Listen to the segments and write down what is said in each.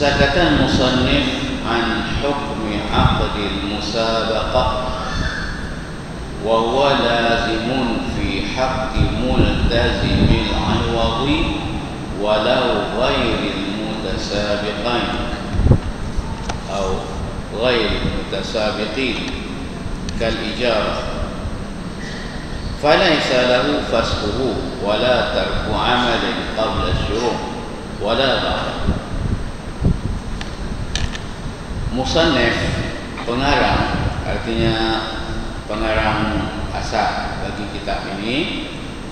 سكت المصنف عن حكم عقد المسابقة وهو لازم في حق ملتزم العوض ولو غير المتسابقين أو غير المتسابقين كالإجارة، فليس له فسخه ولا ترك عمل قبل الشروع ولا بعده. Musannif, pengarang, artinya pengarang asal bagi kitab ini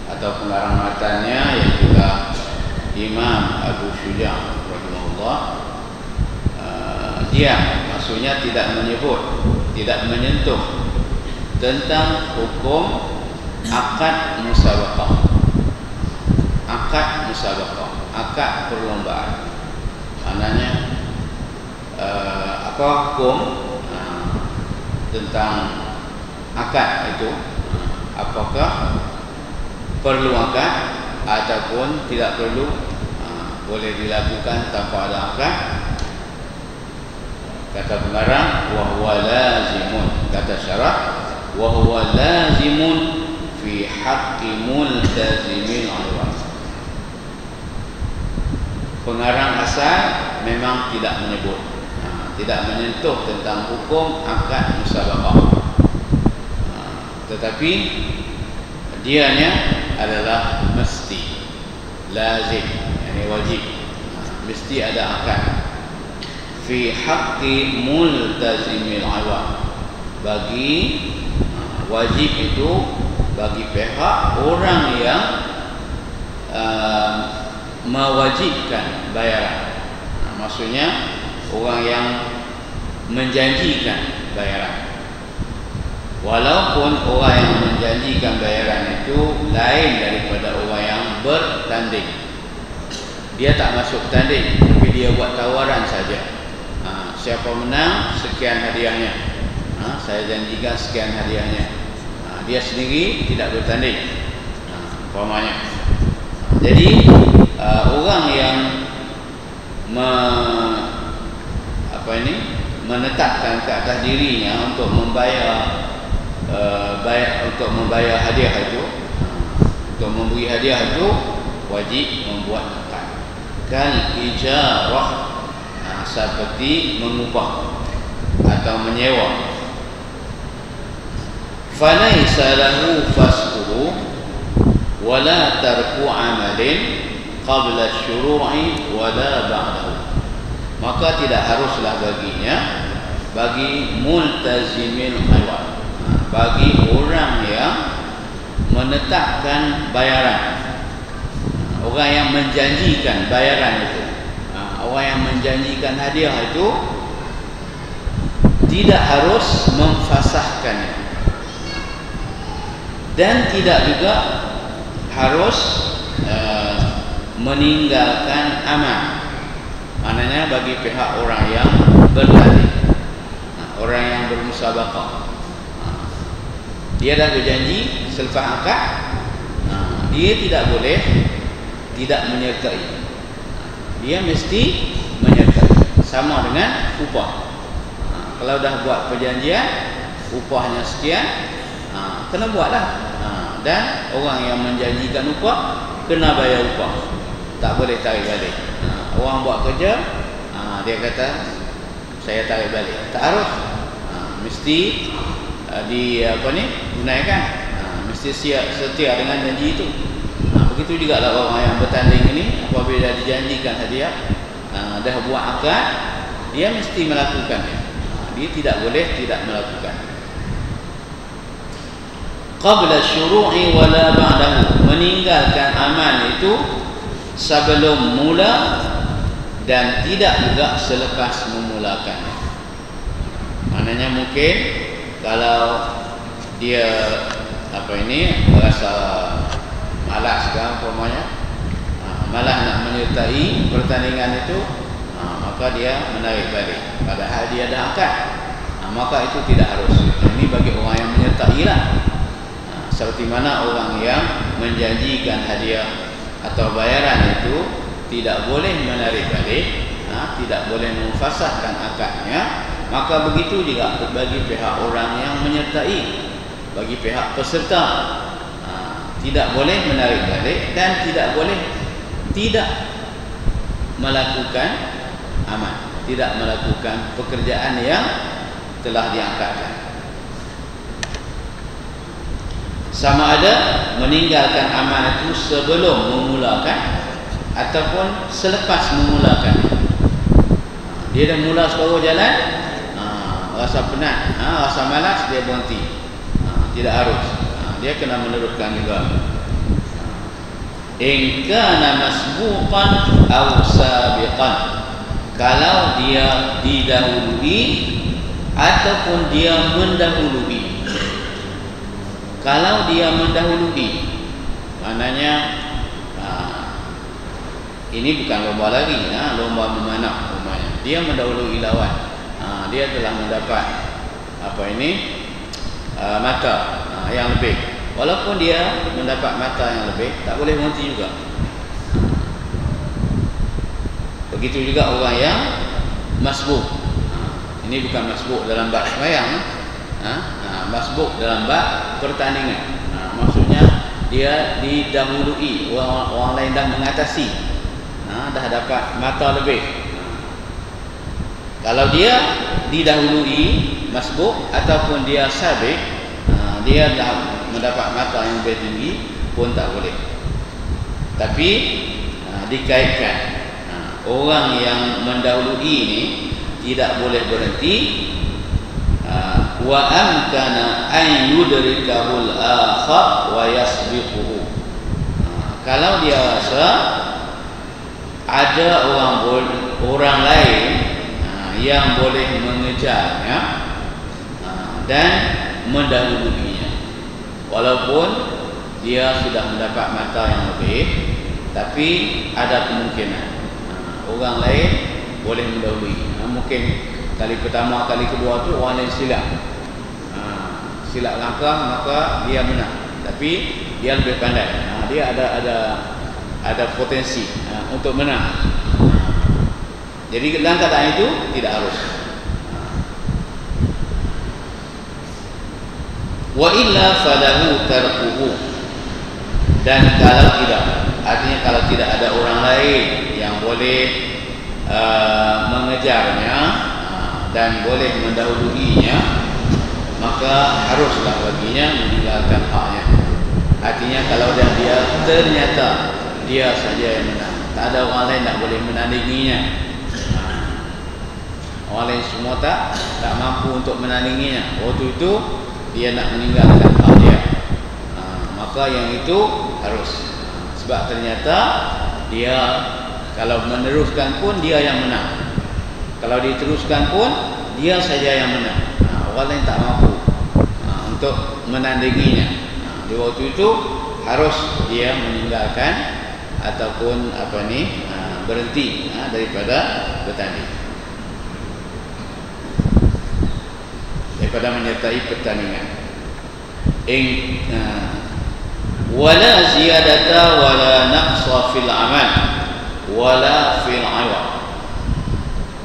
atau pengarang matanya yang juga Imam Abu Syuja' rahimahullah, dia maksudnya tidak menyebut, tidak menyentuh tentang hukum akad musabaqah. Akad musabaqah, akad perlombaan. Maknanya apa hukum tentang akad itu? Apakah perlu akad ataupun tidak perlu, boleh dilakukan tanpa ada akad? Kata pengarang, wa huwa lazimun, kata syarah, wa huwa lazimun fi haqqi multazimil awal. Pengarang asal memang tidak menyebut, tidak menyentuh tentang hukum akad musabaqah, tetapi dianya adalah mesti, lazim, yani wajib, mesti ada akad. Fi haqqi multazimil awal, bagi wajib itu bagi pihak orang yang mewajibkan bayaran. Maksudnya orang yang menjanjikan bayaran. Walaupun orang yang menjanjikan bayaran itu lain daripada orang yang bertanding. Dia tak masuk tanding, tapi dia buat tawaran saja. Siapa menang, sekian hadiahnya. Saya janjikan sekian hadiahnya. Dia sendiri tidak bertanding, umpamanya. Jadi orang yang menetapkan ke atas dirinya untuk membayar hadiah itu, untuk memberi hadiah itu, wajib membuat akad. Kal ijarah, seperti mengubah atau menyewa. Falaisa lahu fasquhu wala tarku amalin qabla syuru'i wala ba'dahu. Maka tidak haruslah baginya, bagi multazimin awal, bagi orang yang menetapkan bayaran, orang yang menjanjikan bayaran itu, orang yang menjanjikan hadiah itu, tidak harus memfasahkannya dan tidak juga harus meninggalkan amal. Maknanya bagi pihak orang yang bertanding, orang yang bermusabaqah, dia dah berjanji selepas akad, dia tidak boleh tidak menyertai. Dia mesti menyertai, sama dengan upah. Kalau dah buat perjanjian, upahnya sekian, kena buatlah. Dan orang yang menjanjikan upah kena bayar upah, tak boleh tarik balik. Orang buat kerja, dia kata saya tarik balik, tak harus. Mesti tunaikan, mesti setia dengan janji itu. Begitu juga lah orang yang bertanding ini, apabila dijanjikan hadiah, dah buat akad, dia mesti melakukannya. Dia tidak boleh tidak melakukan. Qabla syuru'i wala ba'dahu, meninggalkan amal itu sebelum mula dan tidak juga selepas memulakannya. Maknanya mungkin kalau dia merasa malas kan, umpamanya malah nak menyertai pertandingan itu, maka dia menarik balik, padahal dia dah akad, maka itu tidak harus. Ini bagi orang yang menyertai lah. Seperti mana orang yang menjanjikan hadiah atau bayaran itu tidak boleh menarik balik, tidak boleh memfasadkan akadnya, maka begitu juga bagi pihak orang yang menyertai, bagi pihak peserta, tidak boleh menarik balik dan tidak boleh tidak melakukan aman, tidak melakukan pekerjaan yang telah diangkatkan. Sama ada meninggalkan aman itu sebelum memulakan ataupun selepas memulakan. Dia dah mula separuh jalan, rasa penat, rasa malas, dia berhenti. Tidak harus, dia kena meneruskan juga. In kana masbuqan aw sabiqan, kalau dia didahului ataupun dia mendahului. Kalau dia mendahului, maknanya ini bukan lomba lagi, lomba memanah umpamanya. Dia mendahului lawan, dia telah mendapat mata yang lebih. Walaupun dia mendapat mata yang lebih, tak boleh berhenti juga. Begitu juga orang yang masbuk. Ini bukan masbuk dalam bab sembahyang, masbuk dalam bab pertandingan. Maksudnya dia didahului, orang lain dah mengatasi, dah dapat mata lebih. Kalau dia didahului masbuk ataupun dia sabik, dia dah mendapat mata yang lebih tinggi pun tak boleh. Tapi dikaitkan, orang yang mendahului ini tidak boleh berhenti. Wa amkana an yudrikahul akhar wa yasbiquhu. Kalau dia rasa ada orang lain yang boleh mengejarnya dan mendahuluinya, walaupun dia sudah mendapat mata yang lebih, tapi ada kemungkinan orang lain boleh mendahului. Mungkin kali pertama, kali kedua tu orang lain silap langkah, maka dia menang, tapi dia lebih pandai, dia ada potensi untuk menang. Jadi dalam keadaan itu tidak harus. Wa illa falahu tarkuhu. Dan kalau tidak, artinya kalau tidak ada orang lain yang boleh mengejarnya dan boleh mendahuluinya, maka haruslah baginya meninggalkan haknya. Artinya kalau dia ternyata dia saja yang menang, tak ada orang lain tak boleh menandinginya, orang lain semua tak mampu untuk menandinginya, waktu itu dia nak meninggalkan hak dia, maka yang itu harus. Sebab ternyata dia kalau meneruskan pun dia yang menang, kalau diteruskan pun dia saja yang menang, orang lain tak mampu untuk menandinginya. Di waktu itu harus dia meninggalkan ataupun berhenti daripada bertanding, daripada menyertai pertandingan. Wala ziyadata wala naqsa fil amal wala fil iwad.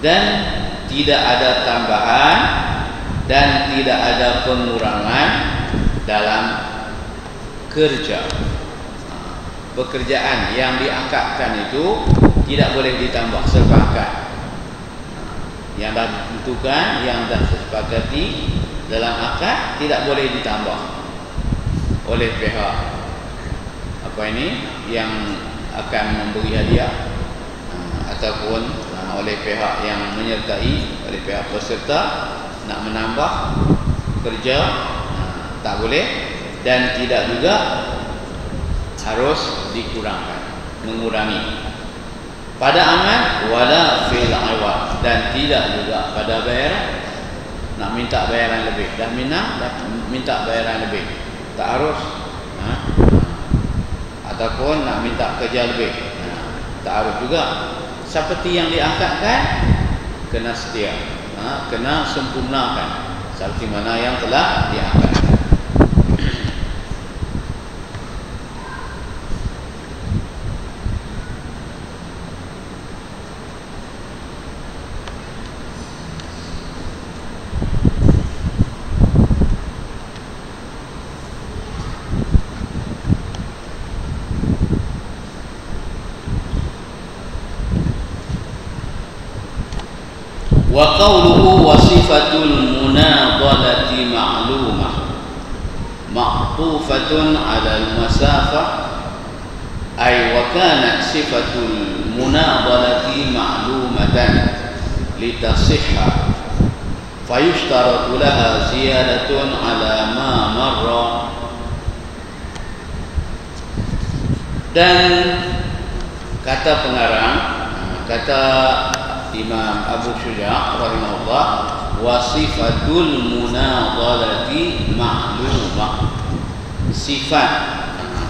Dan tidak ada tambahan dan tidak ada pengurangan dalam kerja. Pekerjaan yang diangkatkan itu tidak boleh ditambah sepakat. Yang dah ditentukan, yang dah disepakati dalam akad, tidak boleh ditambah oleh pihak yang akan memberi hadiah ataupun oleh pihak yang menyertai, oleh pihak peserta nak menambah kerja, tak boleh. Dan tidak juga harus dikurangkan, mengurangi pada amal wala fil iwad, dan tidak juga pada bayaran, nak minta bayaran lebih. Dah minta bayaran lebih, tak harus, ataupun nak minta kerja lebih, tak harus juga. Seperti yang diangkatkan kena setia, kena sempurnakan seperti mana yang telah diangkat. Wa qawluhu wa sifatul munadhalati ma'lumah ma'tufatun 'ala al-masafah ay wa kanat sifatul munadhalati ma'lumatan litasihha fayushtaratu laha ziyadatun 'ala ma marra. Dan kata pengarang, kata Imam Abu Syuja' rahimahullah, wasifatul munadhalati ma'lumah, sifat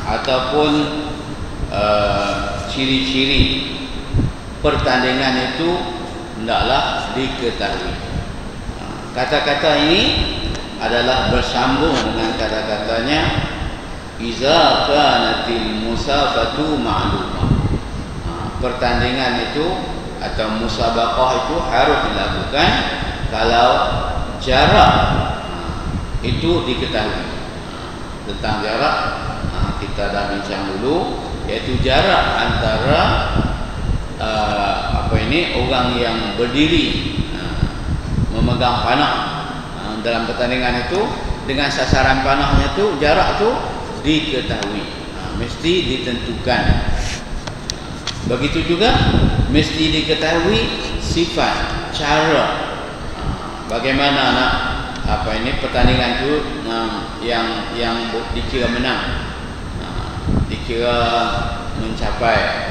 ataupun ciri-ciri pertandingan itu hendaklah diketahui. Kata-kata ini adalah bersambung dengan kata-katanya iza kanatil musafatu ma'lumah. Pertandingan itu atau musabaqah itu harus dilakukan kalau jarak itu diketahui. Tentang jarak kita dah bincang dulu, yaitu jarak antara orang yang berdiri memegang panah dalam pertandingan itu dengan sasaran panahnya itu, jarak itu diketahui, mesti ditentukan. Begitu juga mesti diketahui sifat, cara bagaimana nak pertandingan itu yang dikira menang, dikira mencapai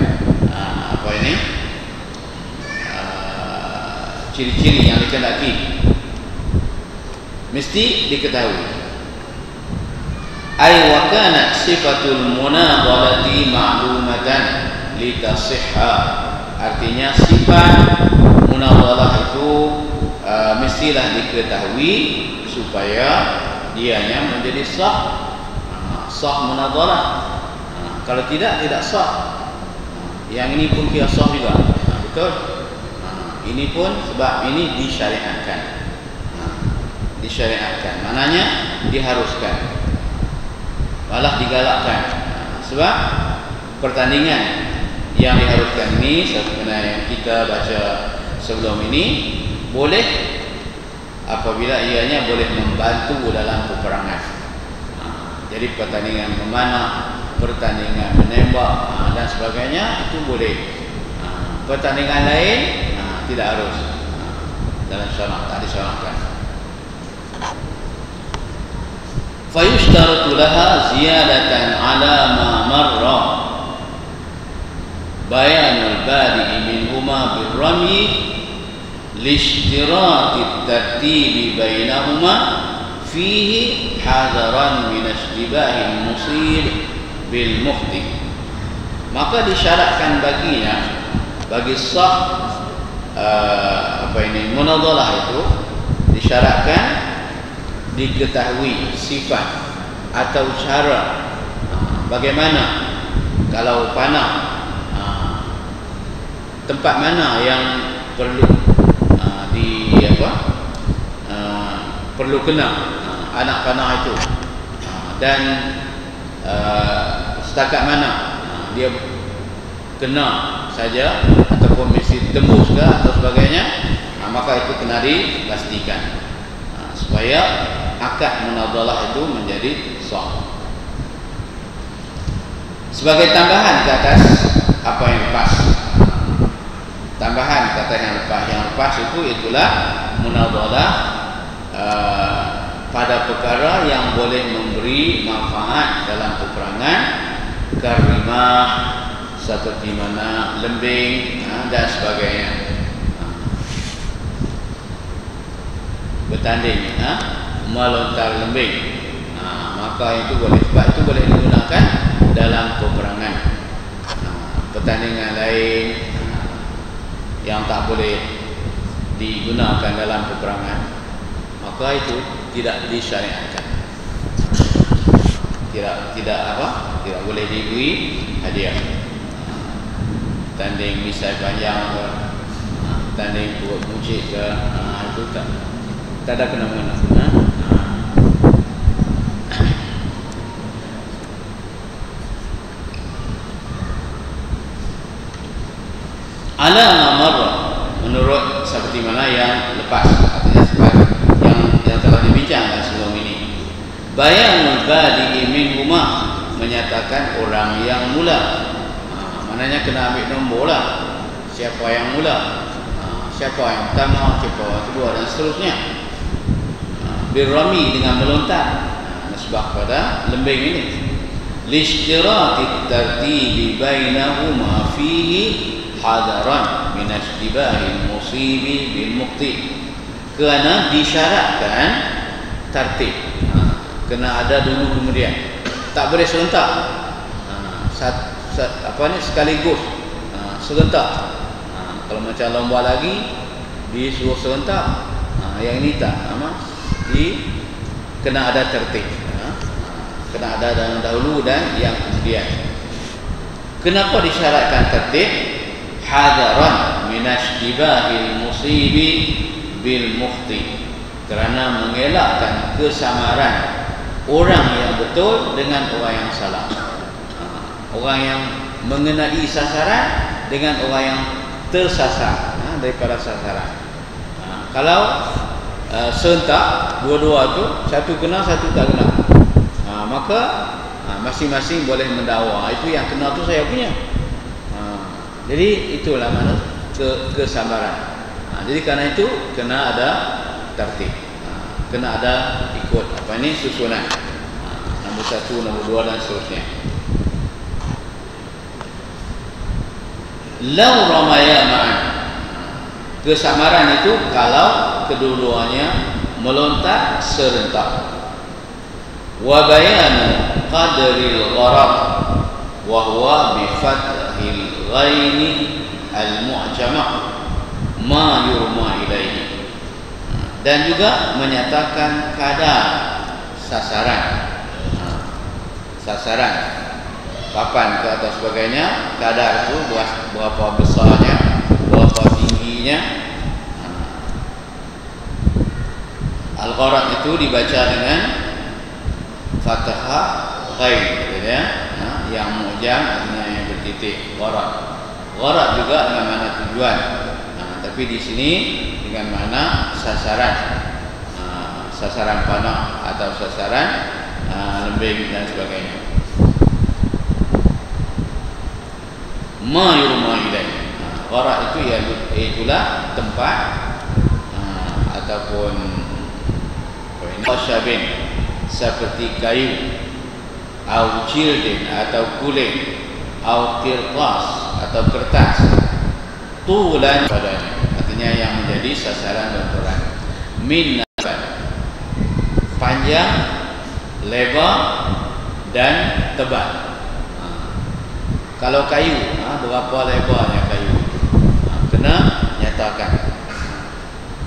ciri-ciri yang dikehendaki mesti diketahui. Ay wa kanat sifatul munadhalati ma'lumatan litasihha, artinya sifat munadhalah itu mestilah diketahui supaya dianya menjadi sah munadhalah. Kalau tidak sah. Yang ini pun kira sah juga. Betul? Ini pun sebab ini disyariatkan. Disyariatkan, maknanya diharuskan, malah digalakkan. Sebab pertandingan yang diharuskan ini sebenarnya yang kita baca sebelum ini boleh apabila ianya boleh membantu dalam peperangan. Jadi pertandingan memanah, pertandingan menembak dan sebagainya itu boleh. Pertandingan lain tidak harus dalam syarak, tak disyaratkan. Fayushtaratu laha ziyadatan 'ala ma marra bayanul badi'i minhuma birrami lishtirati at-tartibi bainahuma fihi hadaran min ishtibahil musib bil mukhti. Maka disyaratkan baginya, bagi sah munadhalah itu disyaratkan diketahui sifat atau cara bagaimana kalau panah, tempat mana yang perlu perlu kena anak panah itu, dan setakat mana dia kena saja ataupun mesti tembus ke atau sebagainya, maka itu kena dipastikan supaya akad munadhalah itu menjadi sah. Sebagai tambahan ke atas apa yang lepas, tambahan kata yang lepas itu itulah munadhalah pada perkara yang boleh memberi manfaat dalam peperangan, karimah seperti mana lembing dan sebagainya. Bertanding melontar lembing, maka itu boleh, sebab itu boleh digunakan dalam peperangan. Pertandingan lain yang tak boleh digunakan dalam peperangan, maka itu tidak disyariatkan, tidak boleh diberi hadiah. Tanding misai panjang ke, tanding turut mucik ke, itu tak ada kena-mena. Ala marra, menurut seperti mana yang lepas, artinya seperti yang telah dibincangkan sebelum ini. Bayanul badi'i minhuma, menyatakan orang yang mula. Maknanya kena ambil nombor lah, siapa yang mula, siapa yang pertama, siapa yang kedua dan seterusnya. Birrami, dengan melontar, nasbah pada lembing ini. Lishtirati tartibi bainahuma fihi hadaran min ashtibahil musibi bil muqti, kerana disyaratkan tertib, kena ada dulu kemudian, tak boleh serentak, sekaligus, serentak. Kalau macam lomba lagi disuruh serentak, yang ini tak, kena ada tertib, kena ada yang dahulu dan yang kemudian. Kenapa disyaratkan tertib? Hadaran minashtibahil musibi bil mukhti, kerana mengelakkan kesamaran orang yang betul dengan orang yang salah, orang yang mengenai sasaran dengan orang yang tersasar daripada sasaran. Kalau serentak dua-dua tu, satu kena satu tak kena, maka masing-masing boleh mendakwa itu yang kena tu saya punya. Jadi itulah mana kesabaran. Jadi kerana itu kena ada tertib, kena ada ikut susunan, nombor satu, nombor dua dan seterusnya. Lau ramaya ma'an, kesamaran itu kalau kedua-duanya melontar serentak. Wa bayanu qadril gharab wa huwa bi fathil ghaini al mu'jamah ma yurma ilaihi, dan juga menyatakan kadar sasaran, papan ke atas sebagainya, kadar itu berapa besarnya, berapa tingginya. Al-gharad itu dibaca dengan fathah ghain, yang mu'jam artinya yang bertitik, gharad. Gharad juga dengan makna tujuan, tapi di sini dengan makna sasaran, sasaran panah atau sasaran lembing dan sebagainya. Ma yurma ilaihi, gharad itu itulah tempat ataupun khashabin seperti kayu, au jildin atau kulit, au qirtas atau kertas, tulan padanya, artinya yang menjadi sasaran benturan. Min panjang, lebar dan tebal. Kalau kayu, berapa lebarnya kayu, kena nyatakan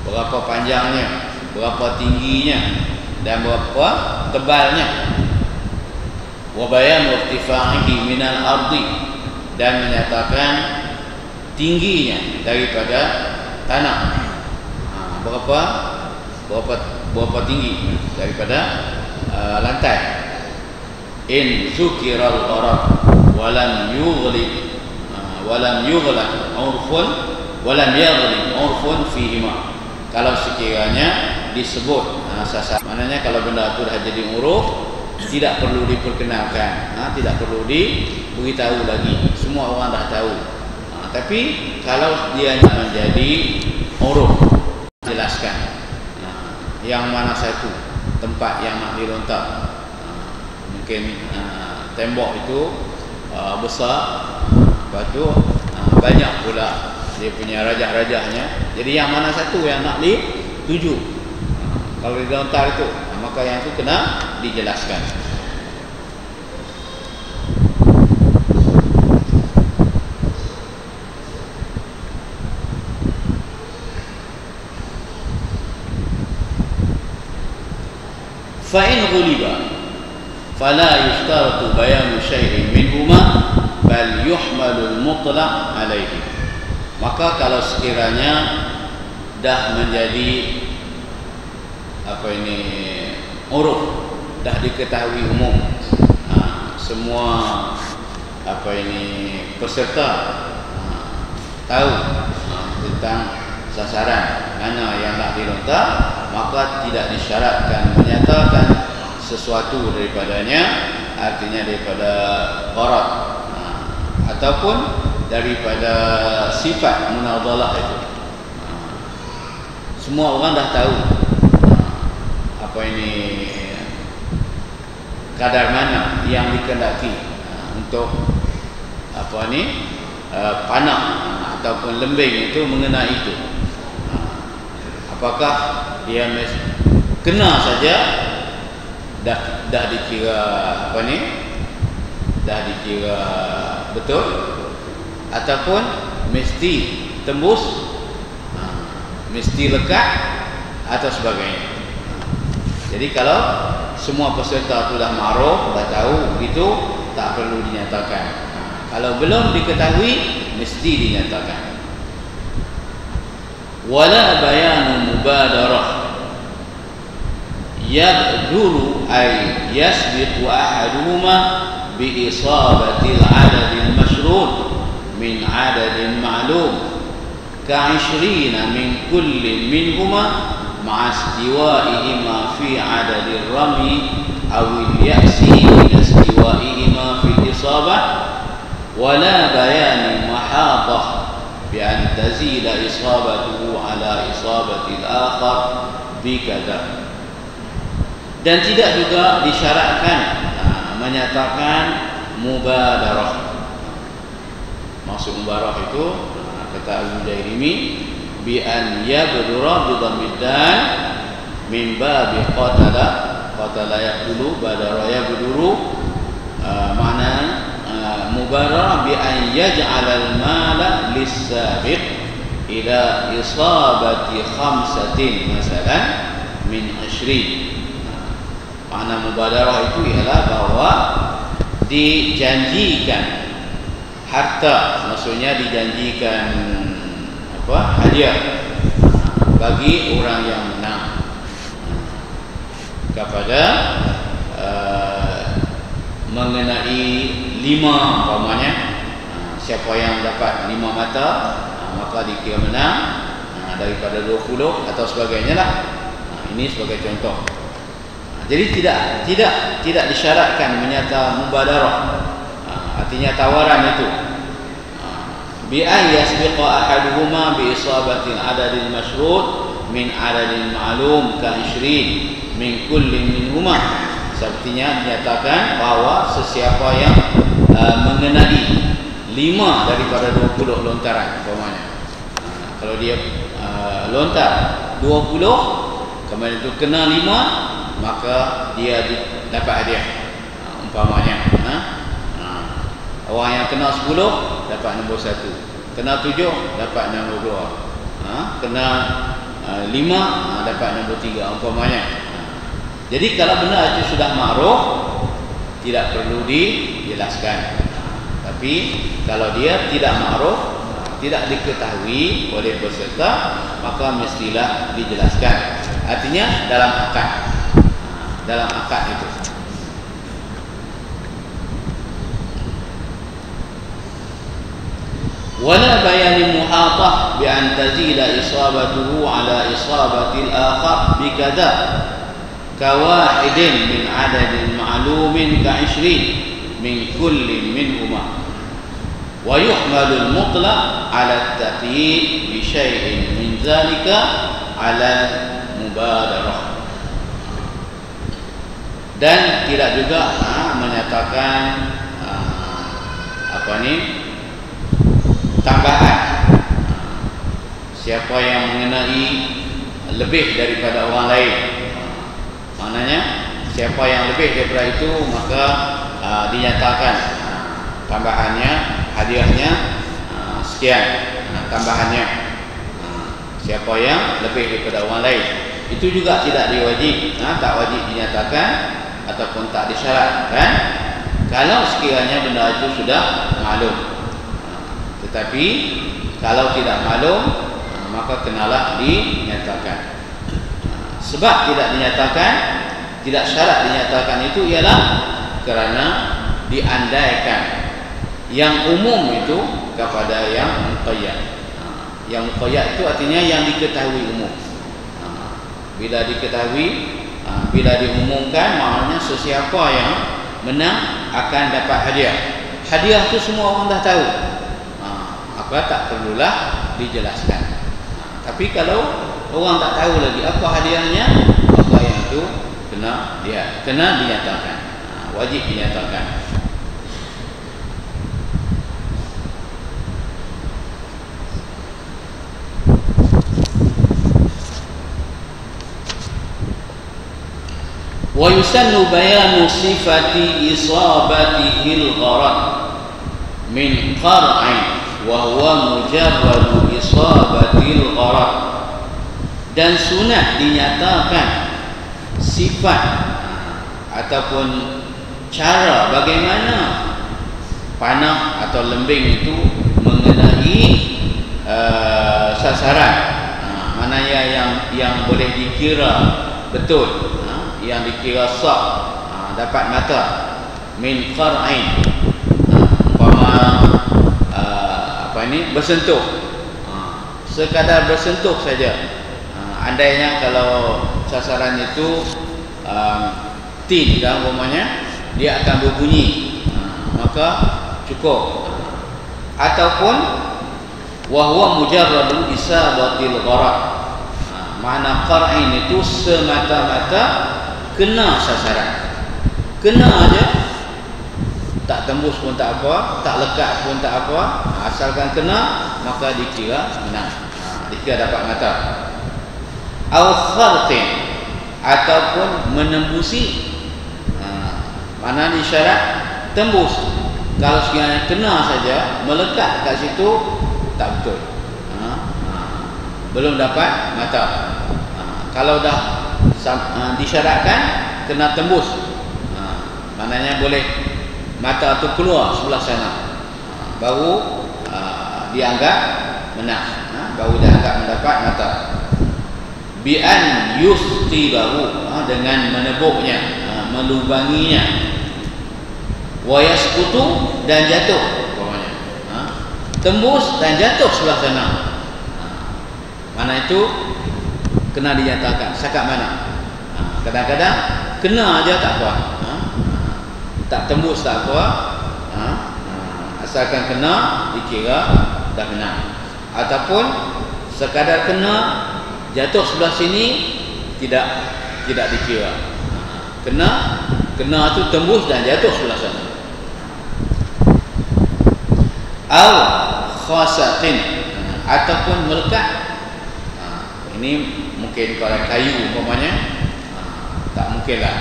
berapa panjangnya, berapa tingginya dan berapa tebalnya. Wa bayan irtifa'ihi minal ardi, dan menyatakan tingginya daripada tanah, berapa tinggi daripada lantai. In zukiral gharab walam yughlib urfun fihima, kalau sekiranya disebut sasaran, maknanya kalau benda itu dah jadi uruf, tidak perlu diperkenalkan, tidak perlu diberitahu lagi, semua orang dah tahu. Tapi kalau dia menjadi uruf, jelaskan yang mana satu tempat yang nak dilontar. Mungkin tembok itu besar, lepas tu banyak pula dia punya rajah-rajahnya, jadi yang mana satu yang nak dituju kalau dilontar itu, maka yang itu kena dijelaskan. Fa'in ghuliba fala yushtaratu bayanu syai'in minhuma bal yuhmalul mutlaq alaihi, maka kalau sekiranya dah menjadi uruf, dah diketahui umum, semua peserta tahu tentang sasaran mana yang nak dilontar, maka tidak disyaratkan menyatakan sesuatu daripadanya, artinya daripada gharad ataupun daripada sifat munadhalah itu. Semua orang dah tahu apa ini kadar mana yang dikehendaki untuk apa ni panah ataupun lembing itu mengenai itu. Apakah dia kena saja dah dikira apa ni, dah dikira betul, ataupun mesti tembus, mesti lekat atau sebagainya. Jadi kalau semua peserta tu dah ma'ruf, dah tahu, itu tak perlu dinyatakan. Kalau belum diketahui, mesti dinyatakan. Wala bayanu mubadarah yabduru ay yasbiqu ahaduhuma bi isabatil adadil mashrud min adadin ma'lum ka'20 min kulli minhuma ma'a istiwa'ihima fi adadil rami awil ya'si min istiwa'ihima fi isabah wala bayani mahadah bi an tazila isabatuhu ala isabatil akhar bi kadha. Dan tidak juga disyaratkan menyatakan mubadarah. Maksud mubadarah itu kata Al-Mujairimi bi an yabdura bi dhammid dal min babi qatala yaqulu badara yabduru, makna mubadarah bi an yaj'al al-mala lis-sabiq ila isabati khamsatin masalan min 20. Makna mubadarah itu ialah bahawa dijanjikan harta, maksudnya dijanjikan apa, hadiah bagi orang yang menang kepada mengenai 5 umpamanya, siapa yang dapat 5 mata maka dikira menang, daripada 20 atau sebagainya lah. Ini sebagai contoh. Jadi tidak disyaratkan menyata mubadarah, artinya tawaran itu bi ay yasbiqa ahaduhuma bi isabatil adadil mashrud min adadin ma'lum ka 20 min kulli minhuma. Sepertinya dinyatakan bahawa sesiapa yang mengenai 5 daripada 20 lontaran umpamanya, kalau dia lontar 20 kemudian itu kena 5, maka dia dapat hadiah umpamanya. Orang yang kena 10 dapat nombor 1, kena 7 dapat nombor 2, kena 5 dapat nombor 3 umpamanya. Jadi kalau benda itu sudah ma'ruf, tidak perlu dijelaskan. Tapi kalau dia tidak ma'ruf, tidak diketahui oleh peserta, maka mestilah dijelaskan. Artinya dalam akad itu. Wala bayani muhatah bi an tazila isabatuhu ala isabatil akhar bi kadza kawahidin min adadin ma'lumin ka 20 min kulli minhuma wa yuhmalu al-mutlaq ala at-taqyid bi syai'in min zalika ala mubadarah. Dan tidak juga menyatakan apa ni, tambahan. Siapa yang mengenai lebih daripada orang lain, maknanya siapa yang lebih daripada itu, maka dinyatakan tambahannya, hadiahnya sekian, tambahannya. Siapa yang lebih daripada orang lain, itu juga tidak diwajib, tak wajib dinyatakan ataupun tak disyaratkan kalau sekiranya benda itu sudah maklum. Tetapi kalau tidak maklum, maka kenalah dinyatakan. Sebab tidak dinyatakan, tidak syarat dinyatakan itu ialah kerana diandaikan yang umum itu kepada yang muqayyad. Yang muqayyad itu artinya yang diketahui umum. Bila diketahui, bila diumumkan, maknanya sesiapa yang menang akan dapat hadiah. Hadiah itu semua orang dah tahu, maka tak perlulah dijelaskan. Tapi kalau orang tak tahu lagi apa hadiahnya, maka yang itu kena dinyatakan, wajib dinyatakan. Wa yusannu bayanu sifati isabatihil gharad min qar'in wa huwa mujarradu isabatil gharad. Dan sunat dinyatakan sifat ataupun cara bagaimana panah atau lembing itu mengenai sasaran, maknanya yang boleh dikira betul, yang dikira sah, dapat mata. Min qar'in, bersentuh, sekadar bersentuh saja. Andainya kalau sasaran itu tin dan umpamanya, dia akan berbunyi, maka cukup. Ataupun wahwa mujarradu isabatil gharad, makna qar'in itu semata-mata kena sasaran, kena aja, tak tembus pun tak apa, tak lekat pun tak apa, asalkan kena, maka dikira menang, dikira dapat mata. Au khartin, ataupun menembusi, mana disyarat tembus. Kalau sekiranya kena saja, melekat kat situ, tak betul, belum dapat mata. Kalau dah disyaratkan kena tembus, maknanya boleh mata tu keluar sebelah sana, baru dianggap menang, baru dianggap mendapat mata. Bi'an yusti, baru dengan menebuknya, melubanginya. Wa yasqutu, dan jatuh, tembus dan jatuh sebelah sana, mana itu kena dinyatakan. Setakat mana? Kadang-kadang kena aja tak apa, tak tembus tak apa, asalkan kena dikira dah menang. Ataupun sekadar kena, jatuh sebelah sini, tidak dikira. Kena tu tembus dan jatuh sebelah sana. Au khasatin, ataupun melekat. Ini mungkin pada kayu umpamanya, tak mungkinlah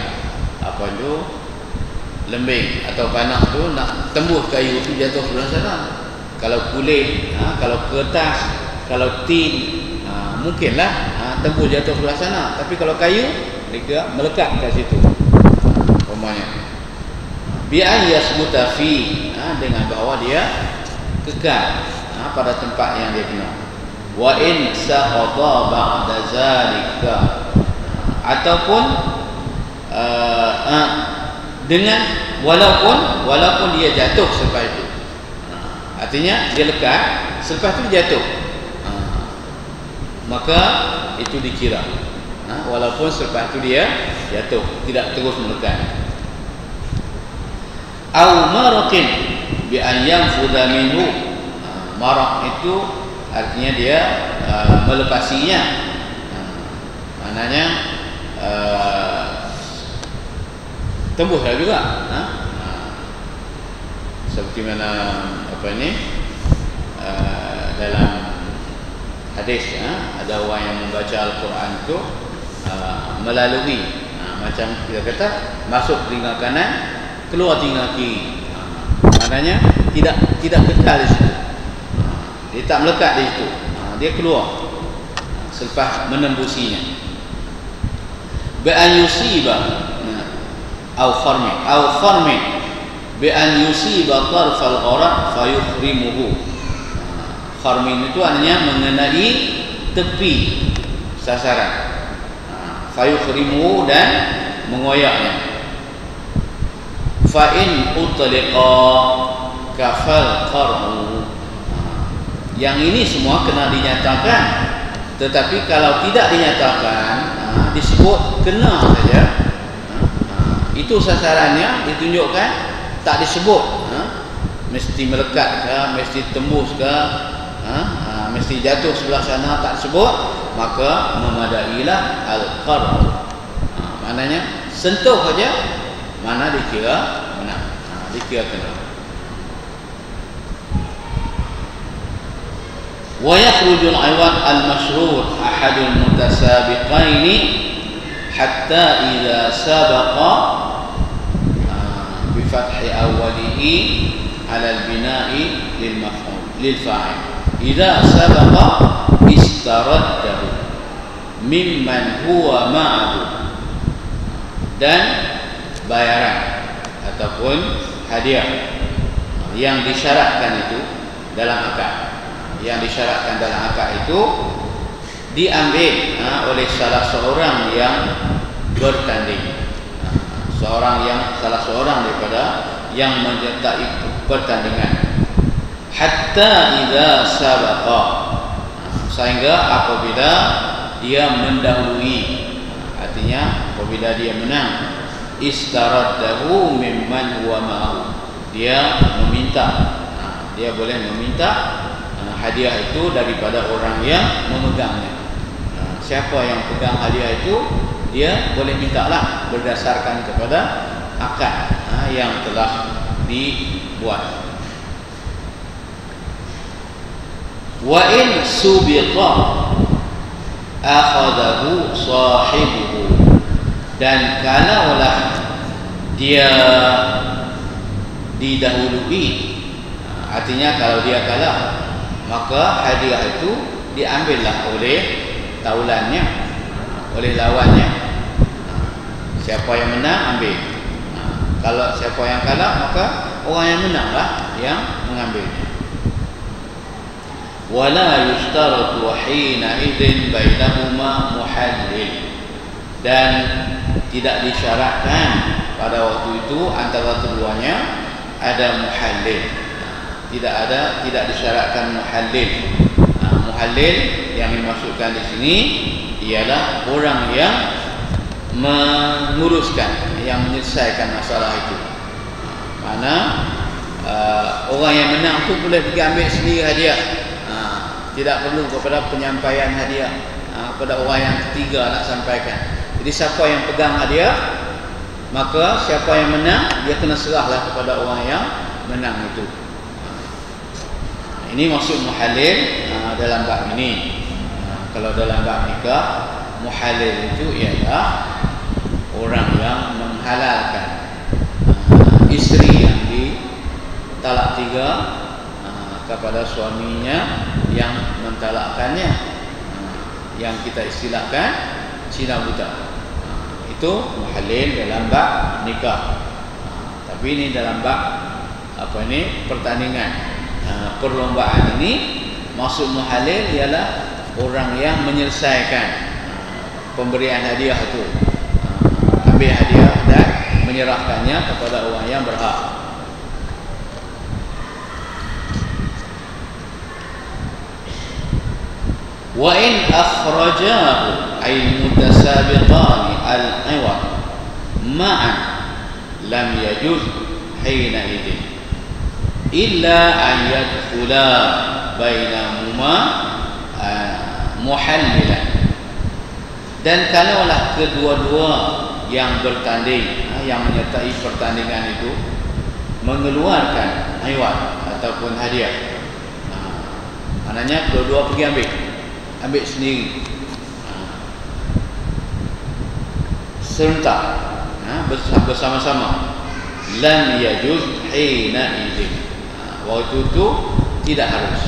apa tu lembing atau panah tu nak tembus kayu tu jatuh sebelah sana. Kalau kulit, kalau kertas, kalau tin, mungkinlah tembus jatuh sebelah sana. Tapi kalau kayu, dia melekat kat situ umpamanya. Bi'an yasbuta fi, dengan bahawa dia kekal pada tempat yang dia kena. Wa in saqata ba'da zalika, ataupun dengan walaupun dia jatuh selepas itu, artinya dia lekat, selepas itu dia jatuh, maka itu dikira, walaupun selepas itu dia jatuh, tidak terus melekat. Au maraqin bi an yanfudha minhu, maraq itu artinya dia melepasinya, maknanya tembuslah juga, seperti mana dalam hadis, ada orang yang membaca Al-Quran itu melalui, macam kita kata masuk telinga kanan, keluar telinga kiri, maknanya tidak kekal di situ, dia tak melekat di situ, dia keluar selepas menembusinya. Bi'an yusiba au kharmin bi'an yusiba tarfal gharad fayukhrimuhu. Kharmin itu artinya mengenai tepi sasaran, fayukhrimuhu, dan mengoyaknya. Fa in utliqa kafal qar'u, Yang ini semua kena dinyatakan. Tetapi kalau tidak dinyatakan, disebut kena saja. Itu sasarannya ditunjukkan, tak disebut. Mesti melekat ke, mesti tembus ke, mesti jatuh sebelah sana, tak disebut, maka memadailah al-qar'u. Maknanya sentuh saja, mana dikira menang, dikira kena. Wa yakhrujul 'iwad al-mashrut ahadul mutasabiqaini hatta idza sabaqa bi fathi awwalihi 'ala al-bina'i lil maf'ul lil fa'il. Idza sabaqa istaraddahu mimman huwa ma'ahu. Dan bayaran ataupun hadiah yang disyaratkan itu dalam akad, yang disyaratkan dalam akad itu diambil oleh salah seorang yang bertanding, salah seorang daripada yang menyertai pertandingan. Hatta idza sabaqa, sehingga apabila dia mendahului, artinya apabila dia menang, istaraddahu mimman huwa ma'ahu, dia meminta, dia boleh meminta hadiah itu daripada orang yang memegangnya. Siapa yang pegang hadiah itu, dia boleh mintalah berdasarkan kepada akad yang telah dibuat. Wa in subiqa akhadahu sahibuhu, dan kalaulah dia didahului, artinya kalau dia kalah, maka hadiah itu diambillah oleh taulannya, oleh lawannya. Siapa yang menang ambil. Kalau siapa yang kalah, maka orang yang menanglah yang mengambilnya. Wala yustaratu hina idzin bainahuma muhallil, dan tidak disyaratkan pada waktu itu antara keduanya ada muhallil. Tidak disyaratkan muhallil. Muhallil yang dimaksudkan di sini ialah orang yang menguruskan, yang menyelesaikan masalah itu. Mana orang yang menang tu boleh pergi ambil sendiri hadiah. Tidak perlu kepada penyampaian hadiah kepada orang yang ketiga nak sampaikan. Jadi siapa yang pegang hadiah, maka siapa yang menang, dia kena serahlah kepada orang yang menang itu. Ini maksud muhallil dalam bab ini. Kalau dalam bab nikah, muhallil itu ialah orang yang menghalalkan isteri yang ditalak tiga kepada suaminya yang mentalakkannya, yang kita istilahkan cina buta. Itu muhallil dalam bab nikah. Tapi ini dalam bab pertandingan, perlombaan ini, maksud muhallil ialah orang yang menyelesaikan pemberian hadiah itu, ambil hadiah dan menyerahkannya kepada orang yang berhak. Wa in akhrajahu ay mutasabiqan al-iwad ma'an lam yajuz hina idin illa an yadkhula bainahuma muhallilan. Dan kalaulah kedua-dua yang bertanding, yang menyertai pertandingan itu mengeluarkan iwad ataupun hadiah, maknanya kedua-dua pergi ambil sendiri, serentak, bersama-sama, lam yajuz hina idzin, waktu itu tidak harus.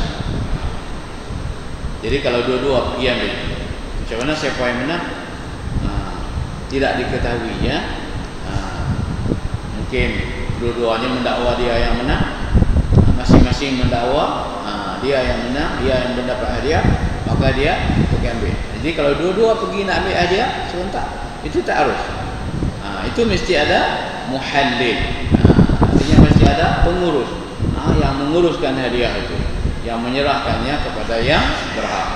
Jadi kalau dua-dua pergi ambil, macam mana siapa yang menang tidak diketahui, ya. Mungkin dua-duanya mendakwa dia yang menang, masing-masing mendakwa dia yang menang, dia yang mendapat hadiah, maka dia pergi ambil. Jadi kalau dua-dua pergi nak ambil hadiah serentak, itu tak harus. Itu mesti ada muhallil, artinya mesti ada pengurus yang menguruskan hadiah itu. yang menyerahkannya kepada yang berhak.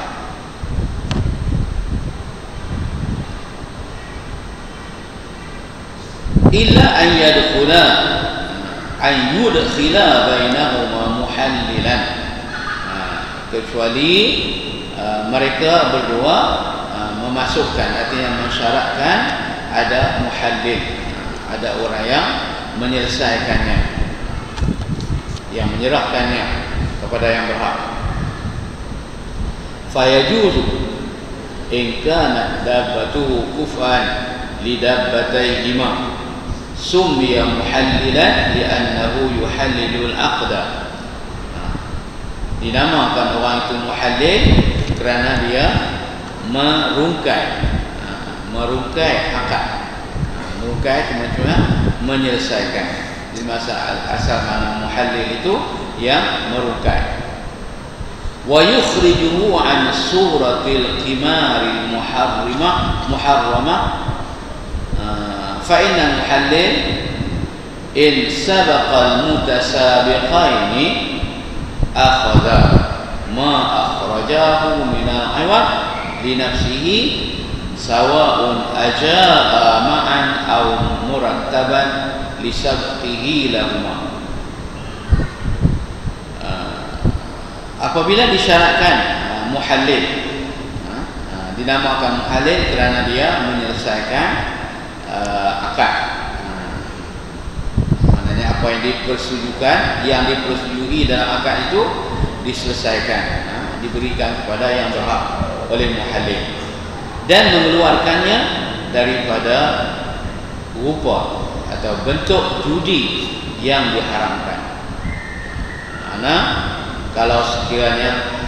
Illa an yadkhula bainahuma muhallilan, kecuali mereka berdua memasukkan, artinya mensyaratkan ada muhallil, ada orang yang menyelesaikannya, yang menyerahkannya kepada yang berhak. Fayajuzu in kanat dabbatuhu kufan lidabbatayhima summiya muhallilan li'annahu yuhallilul aqda. Dinamakan orang itu muhallil kerana dia merungkai akad. Merungkai itu maksudnya menyelesaikan. Di masa asal mana muhallil itu yang merungkai. Wa yukhrijuhu an suratil qimaril muharramah fa inna muhallil in sabaqal mutasabiqaini akhadha ma akhrajahu min al-iwad li nafsihi sawa'un ajaa ma'an aw murattaban li sabqihi lahuma. Apabila disyaratkan muhallil, dinamakan muhallil kerana dia menyelesaikan akad. Maknanya apa yang dipersetujukan, yang dipersetujui dalam akad itu diselesaikan, diberikan kepada yang berhak oleh muhallil dan mengeluarkannya daripada rupa atau bentuk judi yang diharamkan. Karena kalau sekiranya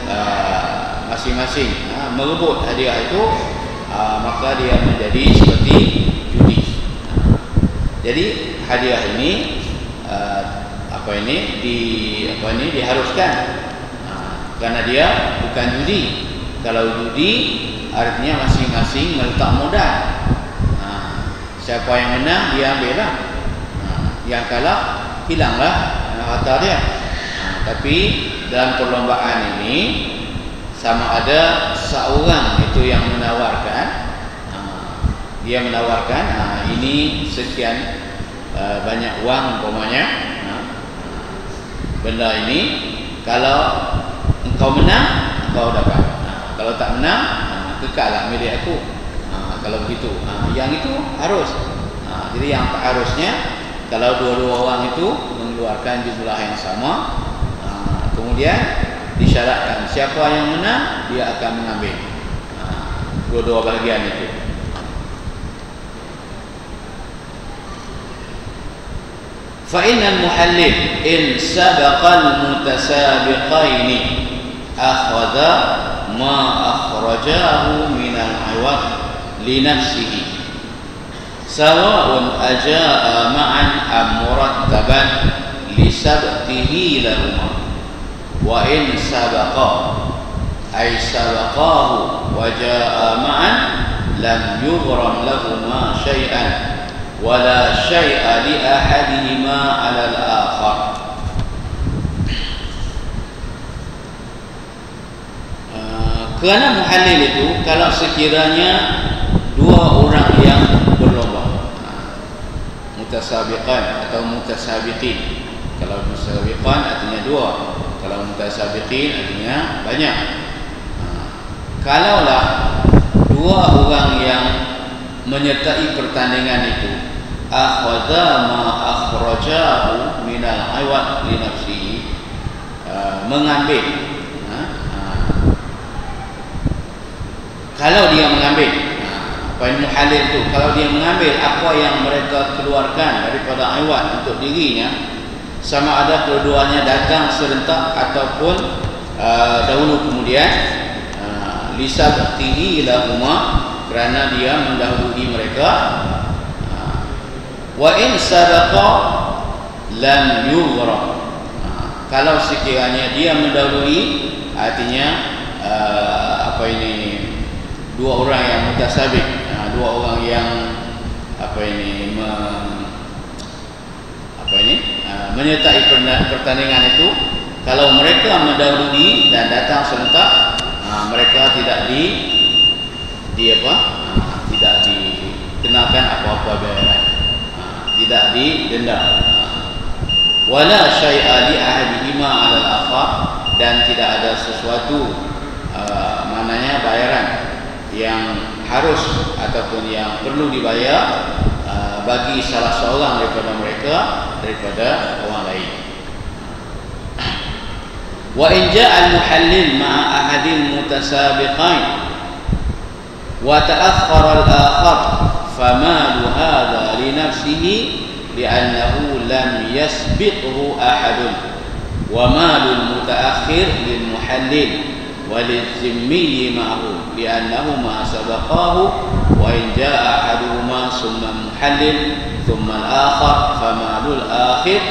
masing-masing merebut hadiah itu, maka dia menjadi seperti judi. Jadi hadiah ini diharuskan karena dia bukan judi. Kalau judi artinya masing-masing meletak modal. Siapa yang menang dia ambillah, yang kalah hilanglah harta dia. Tapi dalam perlombaan ini sama ada seorang itu yang menawarkan, dia menawarkan ini sekian banyak uang umpamanya, benda ini kalau engkau menang engkau dapat, kalau tak menang kekallah milik aku. Kalau begitu, yang itu harus. Jadi yang tak harusnya kalau dua-dua orang itu mengeluarkan jumlah yang sama, kemudian disyaratkan siapa yang menang dia akan mengambil dua-dua bahagian itu. Fa innal muhallil in sabaqal mutasabiqaini akhadha ma akhrajahu min al-iwad li nafsihi sawa'un ajaa ma'an am murattaban li sabqihi lahumā. Wa in sabaqa ay sabaqahu wa jaa ma'an lam yughram lahumā syai'an wa la syai'a li ahadihima 'ala al-akhar. Kerana muhallil itu kalau sekiranya dua orang yang berlomba, mutasabiqan atau mutasabiqin. Kalau mutasabiqan artinya dua, kalau mutasabiqin artinya banyak. Kalaulah dua orang yang menyertai pertandingan itu akhadha ma akhrajahu min al-iwad li nafsihi, mengambil, kalau dia mengambil, poin muhallil itu kalau dia mengambil apa yang mereka keluarkan daripada iwad untuk dirinya, sama ada kedua-duanya datang serentak ataupun dahulu kemudian, lisabtihi lahuma, kerana dia mendahului mereka. Wa in sabaqa lam yughra, kalau sekiranya dia mendahului artinya dua orang yang mutasabiq, dua orang yang menyertai pertandingan itu, Kalau mereka mendahului dan datang serentak, mereka tidak tidak dikenakan apa-apa bayaran, tidak didenda. Wala syai'a li ahadihima 'ala al-akhar, dan tidak ada sesuatu maknanya bayaran yang harus ataupun yang perlu dibayar bagi salah seorang daripada mereka daripada orang lain. Wa in ja'a al-muhallil ma'a ahadil mutasabiqain wa ta'akhkhara al-akhar famalu hadha li nafsihi li'annahu lam yasbiqhu ahadun wa malul mutaakhir lil muhallil wa lil zimmi ma'hu li'annahuma sabaqahu wa in jaa ahaduhuma summa muhallil thumma al-akhar famalul akhir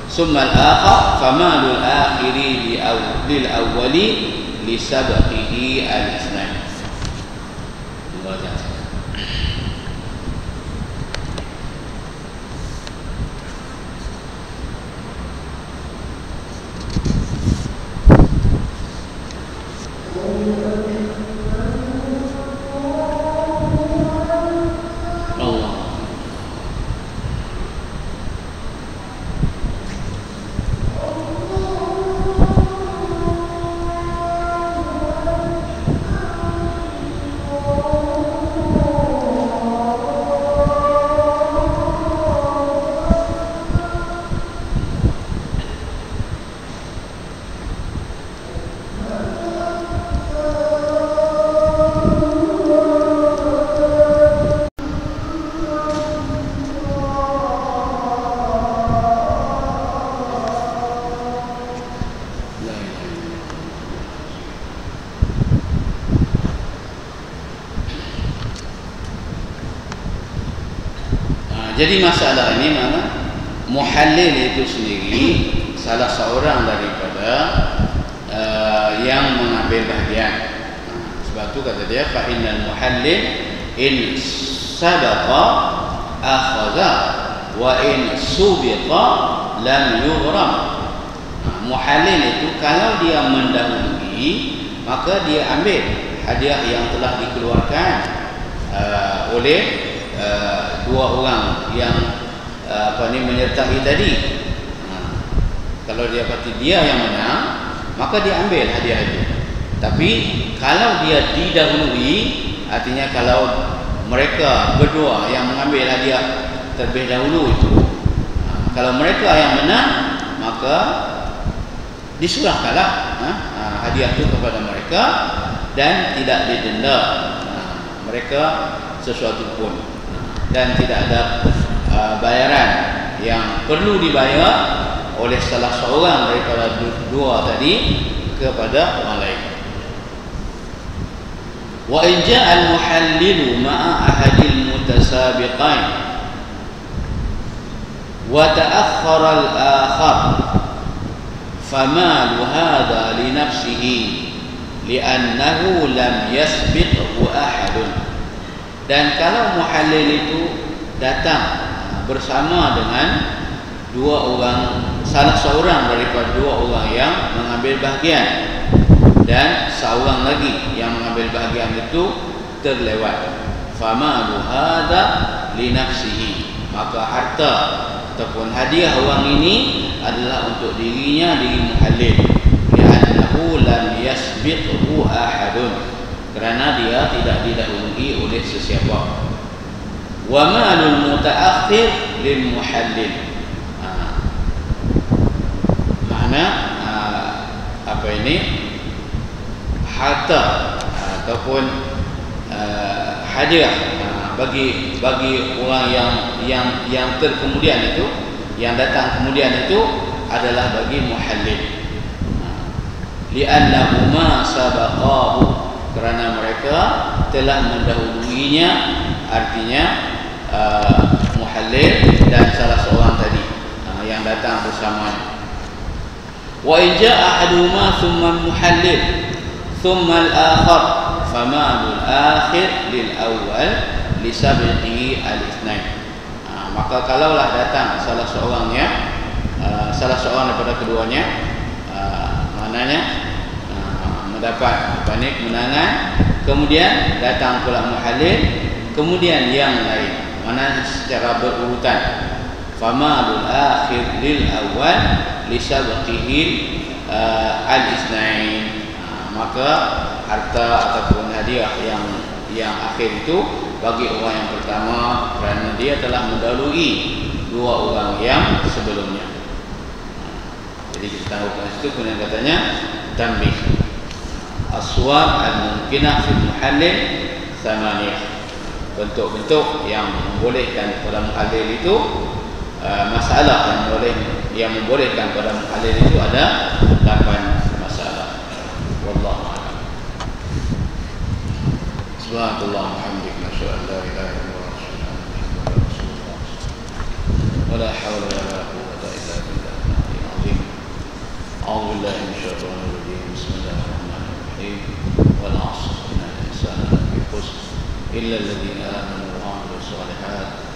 summa al-akhar famalul akhiri lil awwali li sabqihi al-ithnain. Jadi masalah ini mana muhallil itu sendiri salah seorang daripada yang mengambil bahagian. Sebab tu kata dia fa innal muhallil in sadaqa akhadha wa in subiqa lam yughram. Muhallil itu kalau dia mendahului maka dia ambil hadiah yang telah dikeluarkan oleh dua orang yang menyertai tadi. Kalau dia kata dia yang menang, maka dia ambil hadiah itu. Tapi kalau dia didahului, artinya kalau mereka berdua yang mengambil hadiah terlebih dahulu itu, kalau mereka yang menang, maka diserahkanlah hadiah itu kepada mereka dan tidak didenda mereka sesuatu pun, dan tidak ada bayaran yang perlu dibayar oleh salah seorang daripada dua tadi kepada orang lain. Wa in ja'a al-muhallilu ma'a ahadil mutasabiqain wa ta'akhkhara al-akhar famalu hadha li nafsihi li'annahu lam yasbiqhu ahadun. Dan kalau muhallil itu datang bersama dengan dua orang, salah seorang daripada dua orang yang mengambil bahagian, dan seorang lagi yang mengambil bahagian itu terlewat, famalu hadza li nafsihi, maka harta ataupun hadiah orang ini adalah untuk dirinya, diri muhallil, li'annahu lam yasbiqhu ahadun, kerana dia tidak didahului oleh sesiapa. Wa malul mutaakhir lil muhallil, makna apa ini, harta ataupun hadiah bagi orang yang terkemudian itu, yang datang kemudian itu adalah bagi muhallil. Li'annahuma sabaqahu, kerana mereka telah mendahuluinya, artinya muhallil dan salah seorang tadi yang datang bersamanya. Wa in jaa ahaduhuma thumma muhallil thumma al-akhar famalul akhir lil awwal li sabqihi al-ithnain. Maka kalaulah datang salah seorang daripada keduanya, maknanya mendapat kemenangan, kemudian datang pula muhallil, kemudian yang lain, maknanya secara berurutan. Famalul akhir lil awal li sabqihi al-isnain, maka harta ataupun hadiah yang akhir itu bagi orang yang pertama kerana dia telah mendahului dua orang yang sebelumnya. Jadi kita tahu kat situ kemudian katanya tanbih aswar al-mumkinah fil muhallil thamaniyah, bentuk-bentuk yang membolehkan pada muhallil itu masalah yang membolehkan pada muhallil itu ada 8 masalah. Wallahu a'lam. Subhanallah walhamdulillah, la ilaha illallah, wala hawla wala quwwata illa billah al-'aliyyil 'azim. A'udzu billahi minasyaitonir rajim. Bismillahirrahmanirrahim. Wal 'ashr innal insana lafi khusr illa alladhina amanu wa 'amilus shalihat